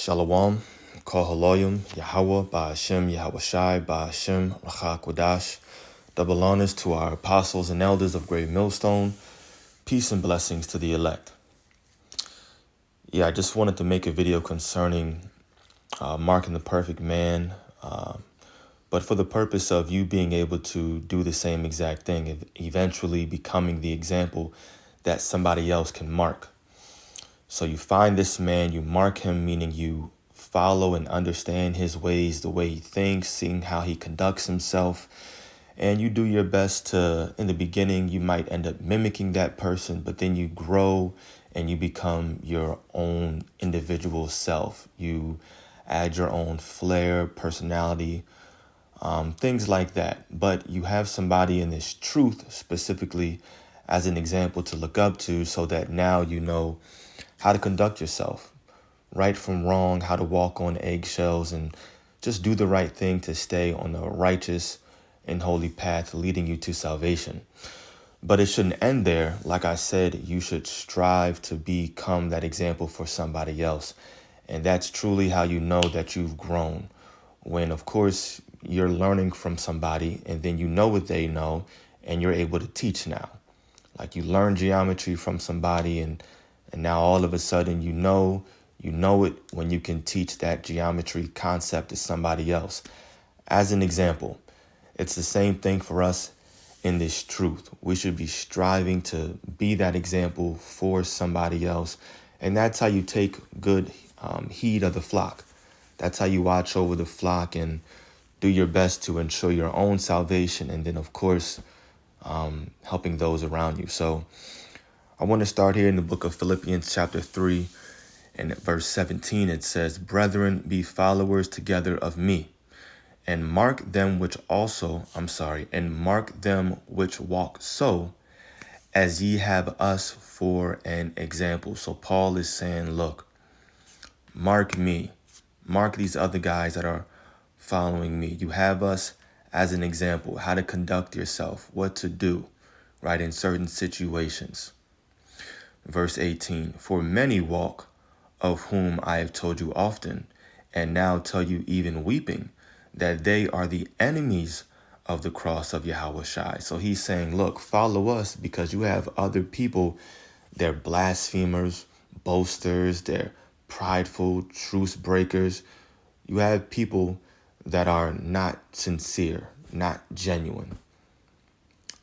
Shalom, Kol Haloyim, Yahweh, Ba'ashem, Yahweh Shai, Ba'ashem, Rachak Wadash. Double honors to our apostles and elders of Great Millstone. Peace and blessings to the elect. I just wanted to make a video concerning marking the perfect man, but for the purpose of you being able to do the same exact thing, eventually becoming the example that somebody else can mark. So you find this man, you mark him, meaning you follow and understand his ways, the way he thinks, seeing how he conducts himself. And you do your best to, in the beginning, you might end up mimicking that person, but then you grow and you become your own individual self. You add your own flair, personality, things like that. But you have somebody in this truth specifically as an example to look up to, so that now you know how to conduct yourself, right from wrong, how to walk on eggshells, and just do the right thing to stay on the righteous and holy path leading you to salvation. But it shouldn't end there. Like I said, you should strive to become that example for somebody else. And that's truly how you know that you've grown. When, of course, you're learning from somebody and then you know what they know and you're able to teach now. Like you learn geometry from somebody and now all of a sudden you know it when you can teach that geometry concept to somebody else. As an example, it's the same thing for us in this truth. We should be striving to be that example for somebody else. And that's how you take good heed of the flock. That's how you watch over the flock and do your best to ensure your own salvation. And then, of course, helping those around you. So I want to start here in the book of Philippians chapter 3 and at verse 17. It says, "Brethren, be followers together of me, and mark them which walk so, as ye have us for an example." So Paul is saying, look, mark me, mark these other guys that are following me. You have us as an example, how to conduct yourself, what to do, right, in certain situations. Verse 18, "For many walk, of whom I have told you often, and now tell you even weeping, that they are the enemies of the cross of Yahweh Shai." So he's saying, look, follow us because you have other people, they're blasphemers, boasters, they're prideful, truce breakers. You have people that are not sincere, not genuine,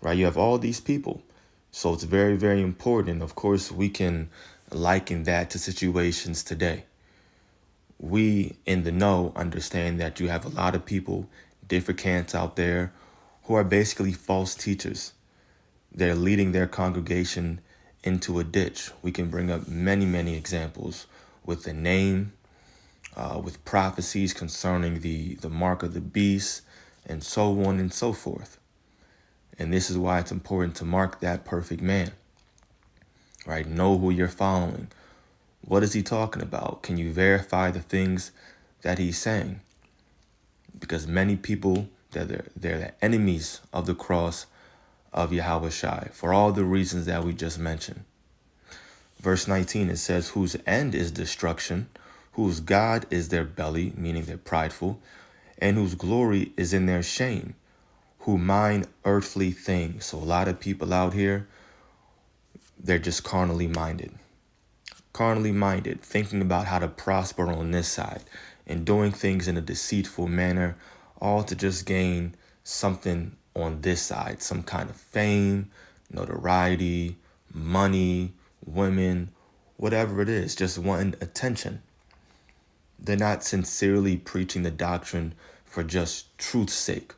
right? You have all these people. So it's very, very important. Of course, we can liken that to situations today. We in the know understand that you have a lot of people, different camps out there, who are basically false teachers. They're leading their congregation into a ditch. We can bring up many, many examples with the name, with prophecies concerning the mark of the beast, and so on and so forth. And this is why it's important to mark that perfect man, right? Know who you're following. What is he talking about? Can you verify the things that he's saying? Because many people, they're the enemies of the cross of Yahweh Shai for all the reasons that we just mentioned. Verse 19, it says, "Whose end is destruction, whose God is their belly," meaning they're prideful, "and whose glory is in their shame, who mind earthly things." So a lot of people out here, they're just carnally minded, thinking about how to prosper on this side and doing things in a deceitful manner, all to just gain something on this side, some kind of fame, notoriety, money, women, whatever it is, just wanting attention. They're not sincerely preaching the doctrine for just truth's sake.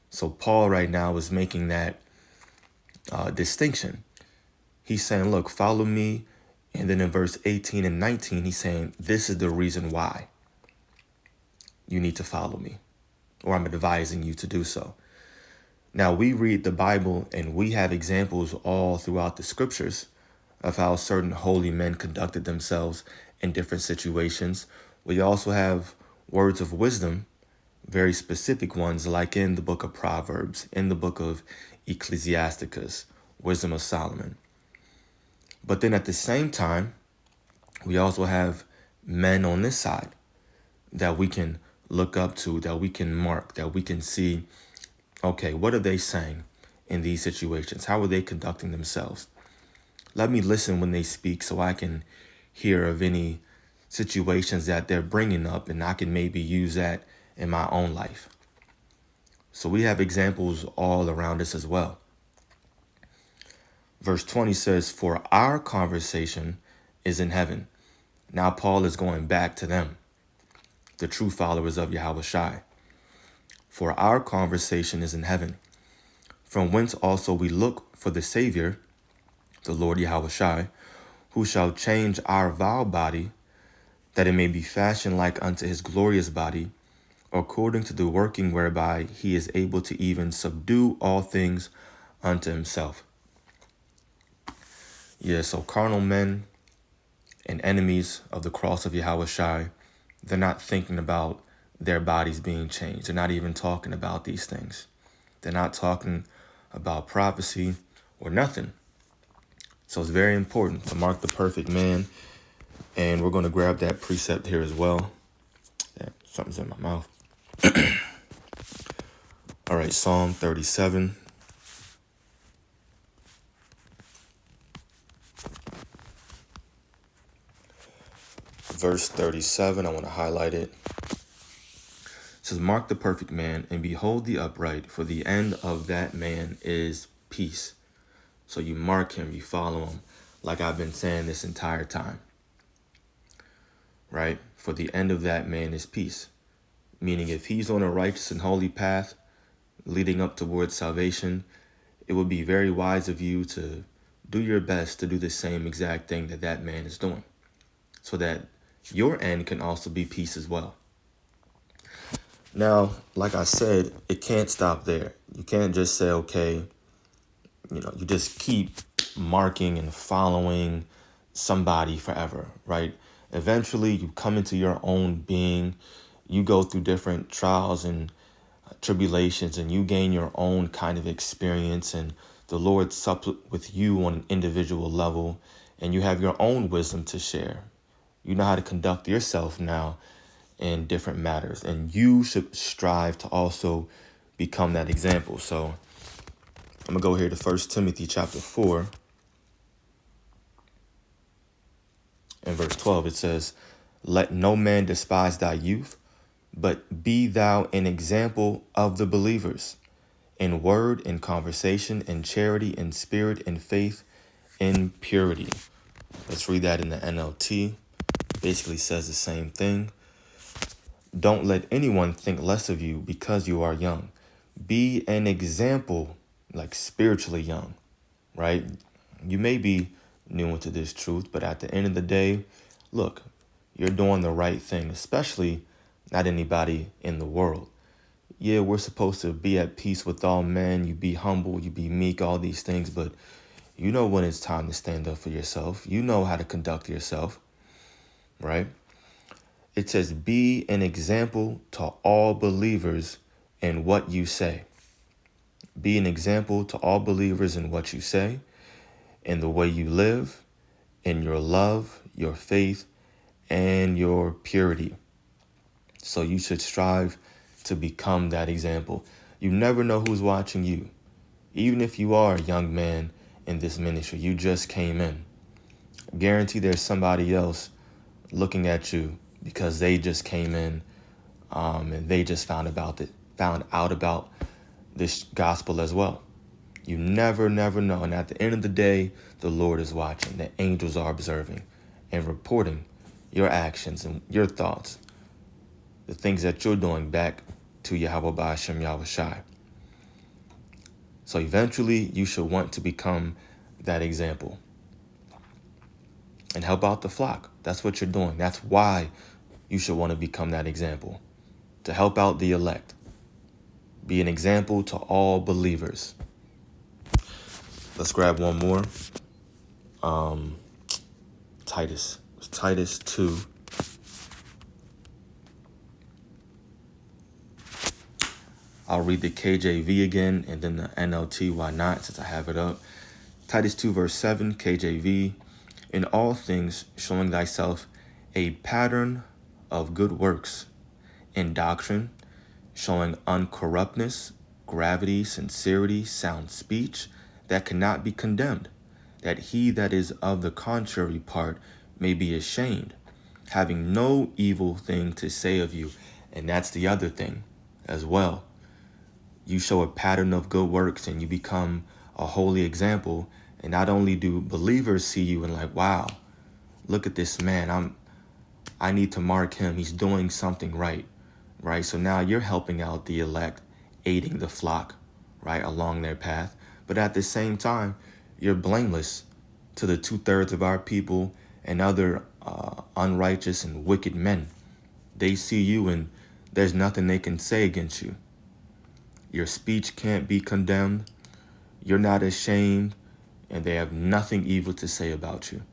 So Paul right now is making that distinction. He's saying, look, follow me. And then in verse 18 and 19, he's saying, this is the reason why you need to follow me, or I'm advising you to do so. Now, we read the Bible and we have examples all throughout the scriptures of how certain holy men conducted themselves in different situations. We also have words of wisdom, very specific ones, like in the book of Proverbs, in the book of Ecclesiasticus, Wisdom of Solomon. But then at the same time, we also have men on this side that we can look up to, that we can mark, that we can see, okay, what are they saying in these situations? How are they conducting themselves? Let me listen when they speak so I can hear of any situations that they're bringing up, and I can maybe use that in my own life. So we have examples all around us as well. Verse 20 says, "For our conversation is in heaven." Now Paul is going back to them, the true followers of Yahweh Shai. "For our conversation is in heaven, from whence also we look for the Savior, the Lord Yahweh Shai, who shall change our vile body, that it may be fashioned like unto his glorious body, according to the working whereby he is able to even subdue all things unto himself." Yeah, so carnal men and enemies of the cross of Yahweh Shai, they're not thinking about their bodies being changed. They're not even talking about these things. They're not talking about prophecy or nothing. So it's very important to mark the perfect man. And we're going to grab that precept here as well. Yeah, something's in my mouth. All right, Psalm 37. Verse 37, I want to highlight it. It says, "Mark the perfect man and behold the upright, for the end of that man is peace." So you mark him, you follow him, like I've been saying this entire time. Right? For the end of that man is peace. Meaning if he's on a righteous and holy path leading up towards salvation, it would be very wise of you to do your best to do the same exact thing that that man is doing, so that your end can also be peace as well. Now, like I said, it can't stop there. You can't just say, okay, you just keep marking and following somebody forever, right? Eventually, you come into your own being. You go through different trials and tribulations, and you gain your own kind of experience, and the Lord sups with you on an individual level, and you have your own wisdom to share. You know how to conduct yourself now in different matters, and you should strive to also become that example. So I'm going to go here to 1 Timothy chapter 4 and verse 12. It says, "Let no man despise thy youth, but be thou an example of the believers, in word, in conversation, in charity, in spirit, in faith, in purity." Let's read that in the NLT. Basically says the same thing. "Don't let anyone think less of you because you are young. Be an example," like spiritually young, right? You may be new into this truth, but at the end of the day, look, you're doing the right thing, especially not anybody in the world. Yeah, we're supposed to be at peace with all men. You be humble, you be meek, all these things, but you know when it's time to stand up for yourself. You know how to conduct yourself, right? It says, "Be an example to all believers in what you say." Be an example to all believers in what you say, in the way you live, in your love, your faith, and your purity. So you should strive to become that example. You never know who's watching you. Even if you are a young man in this ministry, you just came in. Guarantee there's somebody else looking at you because they just came in, and they just found out about this gospel as well. You never know. And at the end of the day, the Lord is watching. The angels are observing and reporting your actions and your thoughts, the things that you're doing back to Yahweh Ba'ashem Yahweh Shai. So eventually, you should want to become that example and help out the flock. That's what you're doing. That's why you should want to become that example, to help out the elect. Be an example to all believers. Let's grab one more. Titus 2. I'll read the KJV again and then the NLT. Why not, since I have it up. Titus 2 verse 7, KJV. "In all things showing thyself a pattern of good works, in doctrine, showing uncorruptness, gravity, sincerity, sound speech, that cannot be condemned, that he that is of the contrary part may be ashamed, having no evil thing to say of you. And that's the other thing as well. You show a pattern of good works and you become a holy example. And not only do believers see you and like, wow, look at this man. I need to mark him. He's doing something right. Right. So now you're helping out the elect, aiding the flock, right, along their path. But at the same time, you're blameless to the 2/3 of our people and other unrighteous and wicked men. They see you and there's nothing they can say against you. Your speech can't be condemned. You're not ashamed, and they have nothing evil to say about you.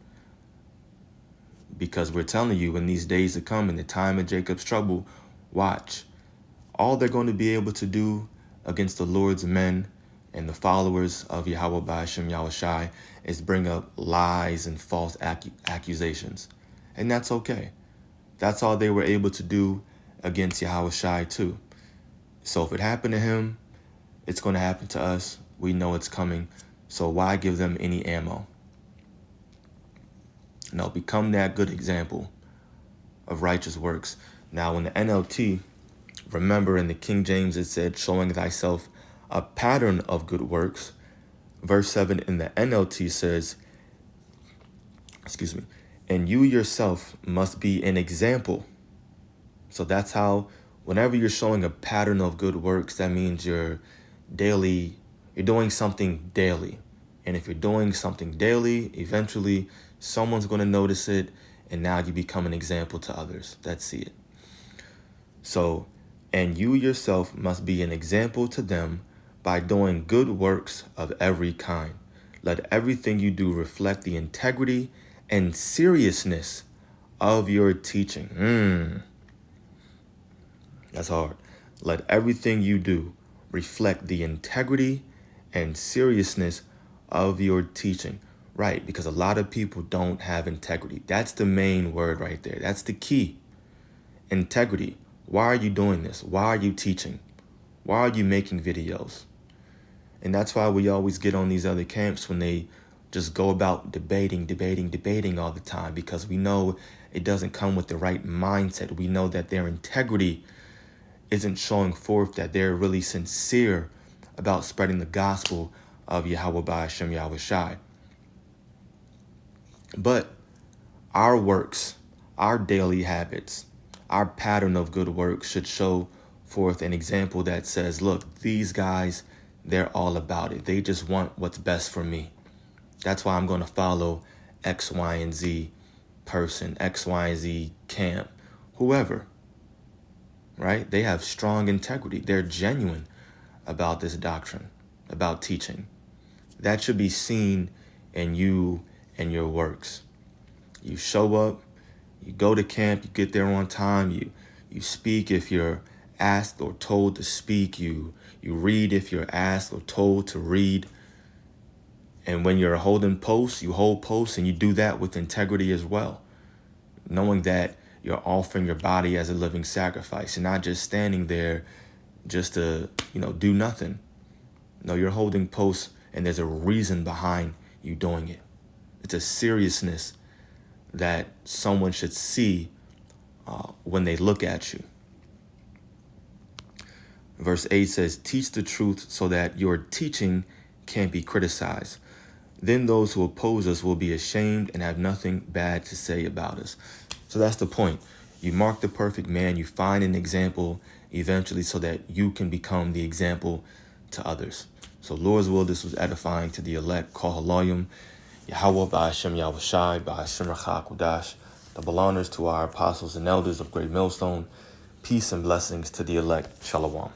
Because we're telling you, in these days to come, in the time of Jacob's trouble, watch. All they're going to be able to do against the Lord's men and the followers of Yahweh Ba'ashem Yahushai is bring up lies and false accusations. And that's okay. That's all they were able to do against Yahushai too. So if it happened to him, it's going to happen to us. We know it's coming. So why give them any ammo? No, become that good example of righteous works. Now in the NLT, remember in the King James it said, showing thyself a pattern of good works. Verse 7 in the NLT says, and you yourself must be an example. So that's how, whenever you're showing a pattern of good works, that means you're doing something daily. And if you're doing something daily, eventually someone's going to notice it, and now you become an example to others that see it. So, and you yourself must be an example to them by doing good works of every kind. Let everything you do reflect the integrity and seriousness of your teaching. That's hard. Let everything you do reflect the integrity and seriousness of your teaching. Right, because a lot of people don't have integrity. That's the main word right there. That's the key. Integrity. Why are you doing this? Why are you teaching? Why are you making videos? And that's why we always get on these other camps when they just go about debating all the time, because we know it doesn't come with the right mindset. We know that their integrity isn't showing forth that they're really sincere about spreading the gospel of Yahweh Ba'ashem Yahushai. But our works, our daily habits, our pattern of good works should show forth an example that says, look, these guys, they're all about it. They just want what's best for me. That's why I'm going to follow X, Y, and Z person, X, Y, and Z camp, whoever, right? They have strong integrity. They're genuine about this doctrine, about teaching. That should be seen in you and your works. You show up, you go to camp, you get there on time, you speak if you're asked or told to speak, you read if you're asked or told to read. And when you're holding posts, you hold posts, and you do that with integrity as well, knowing that you're offering your body as a living sacrifice and not just standing there just to, do nothing. No, you're holding posts and there's a reason behind you doing it. It's a seriousness that someone should see when they look at you. Verse 8 says, teach the truth so that your teaching can't be criticized. Then those who oppose us will be ashamed and have nothing bad to say about us. So that's the point. You mark the perfect man. You find an example eventually so that you can become the example to others. So Lord's will, this was edifying to the elect. Kol Halayim, Yahweh Ba'ashem Yahushai, Ba'ashem Rachakudash. Double honors to our apostles and elders of Great Millstone. Peace and blessings to the elect. Shalom.